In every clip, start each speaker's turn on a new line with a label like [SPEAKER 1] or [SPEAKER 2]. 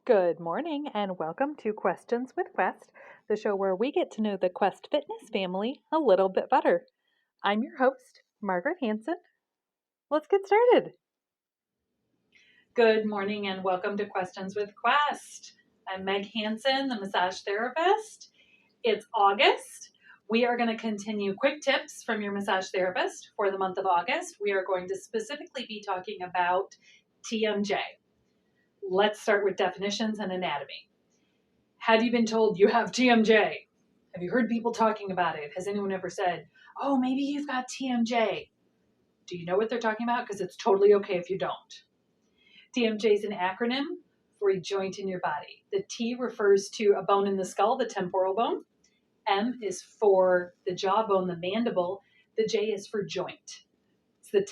[SPEAKER 1] Good morning and welcome to Questions with Quest, the show where we get to know the Quest Fitness family a little bit better. I'm your host, Margaret Hanson. Let's get started. Good morning and welcome to Questions with Quest. I'm Meg Hanson, the massage therapist. It's August. We are going to continue quick tips from your massage therapist for the month of August. We are going to specifically be talking about TMJ. Let's start with definitions and anatomy. Have you been told you have TMJ? Have you heard people talking about it? Has anyone ever said, oh, maybe you've got TMJ? Do you know what they're talking about? Because it's totally okay if you don't. TMJ is an acronym for a joint in your body. The T refers to a bone in the skull, the temporal bone. M is for the jawbone, the mandible. The J is for joint. It's the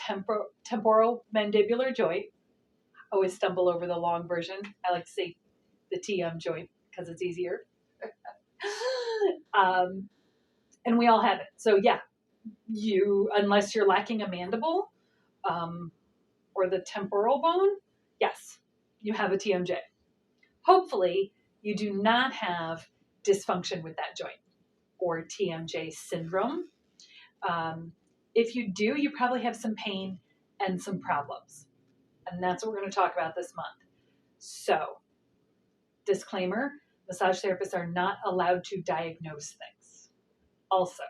[SPEAKER 1] temporal mandibular joint. I always stumble over the long version. I like to say the TM joint because it's easier. And we all have it. So yeah, unless you're lacking a mandible or the temporal bone, yes, you have a TMJ. Hopefully, you do not have dysfunction with that joint or TMJ syndrome. If you do, you probably have some pain and some problems. And that's what we're going to talk about this month. So, disclaimer, massage therapists are not allowed to diagnose things. Also,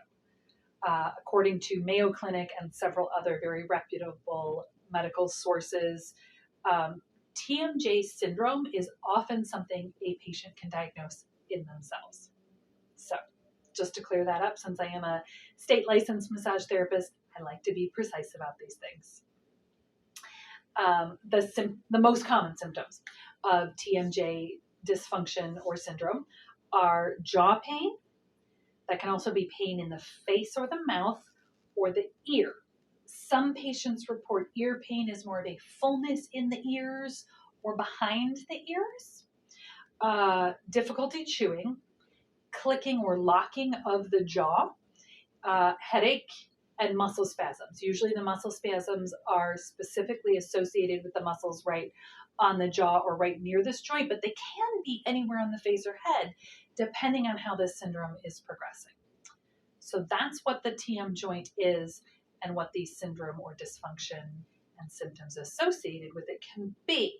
[SPEAKER 1] according to Mayo Clinic and several other very reputable medical sources, TMJ syndrome is often something a patient can diagnose in themselves. So just to clear that up, since I am a state licensed massage therapist, I like to be precise about these things. The most common symptoms of TMJ dysfunction or syndrome are jaw pain. That can also be pain in the face or the mouth or the ear. Some patients report ear pain as more of a fullness in the ears or behind the ears. Difficulty chewing, clicking or locking of the jaw, headache, and muscle spasms. Usually the muscle spasms are specifically associated with the muscles right on the jaw or right near this joint, but they can be anywhere on the face or head depending on how this syndrome is progressing. So that's what the TM joint is and what the syndrome or dysfunction and symptoms associated with it can be.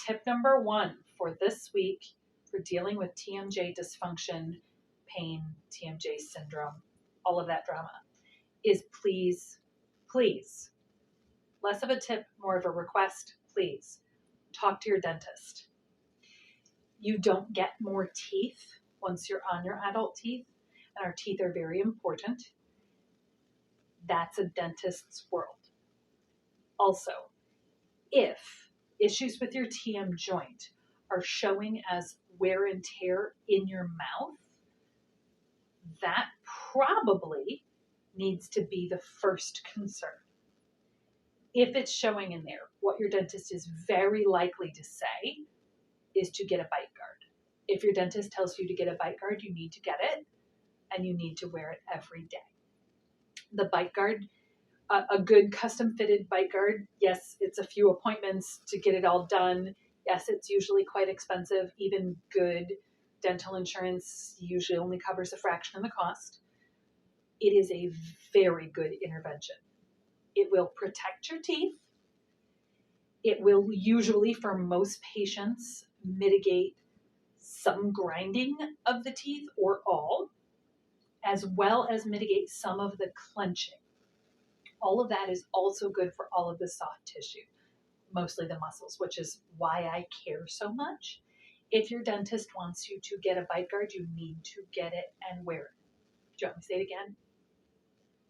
[SPEAKER 1] Tip number 1 for this week for dealing with TMJ dysfunction, pain, TMJ syndrome, all of that drama is please, less of a tip, more of a request, please talk to your dentist. You don't get more teeth once you're on your adult teeth, and our teeth are very important. That's a dentist's world. Also, if issues with your TM joint are showing as wear and tear in your mouth, that probably needs to be the first concern. If it's showing in there, what your dentist is very likely to say is to get a bite guard. If your dentist tells you to get a bite guard, you need to get it, and you need to wear it every day. The bite guard, a good custom fitted bite guard, yes, it's a few appointments to get it all done. Yes, it's usually quite expensive. Even good dental insurance usually only covers a fraction of the cost. It is a very good intervention. It will protect your teeth. It will usually, for most patients, mitigate some grinding of the teeth or all, as well as mitigate some of the clenching. All of that is also good for all of the soft tissue, mostly the muscles, which is why I care so much. If your dentist wants you to get a bite guard, you need to get it and wear it. Do you want me to say it again?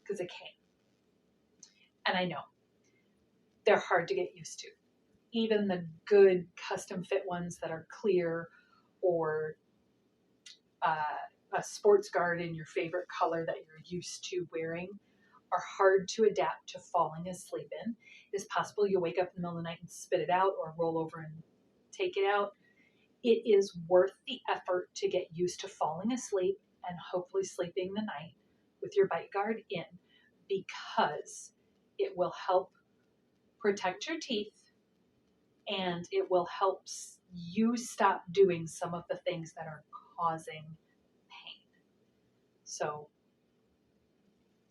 [SPEAKER 1] Because it can. And I know they're hard to get used to. Even the good custom fit ones that are clear or a sports guard in your favorite color that you're used to wearing are hard to adapt to falling asleep in. It's possible you'll wake up in the middle of the night and spit it out or roll over and take it out. It is worth the effort to get used to falling asleep and hopefully sleeping the night with your bite guard in, because it will help protect your teeth and it will help you stop doing some of the things that are causing pain. So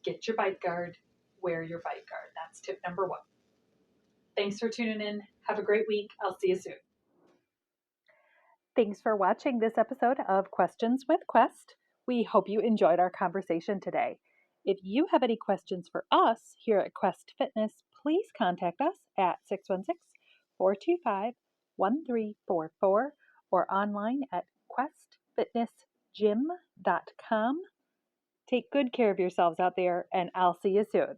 [SPEAKER 1] get your bite guard, wear your bite guard. That's tip number 1. Thanks for tuning in. Have a great week. I'll see you soon.
[SPEAKER 2] Thanks for watching this episode of Questions with Quest. We hope you enjoyed our conversation today. If you have any questions for us here at Quest Fitness, please contact us at 616-425-1344 or online at questfitnessgym.com. Take good care of yourselves out there, and I'll see you soon.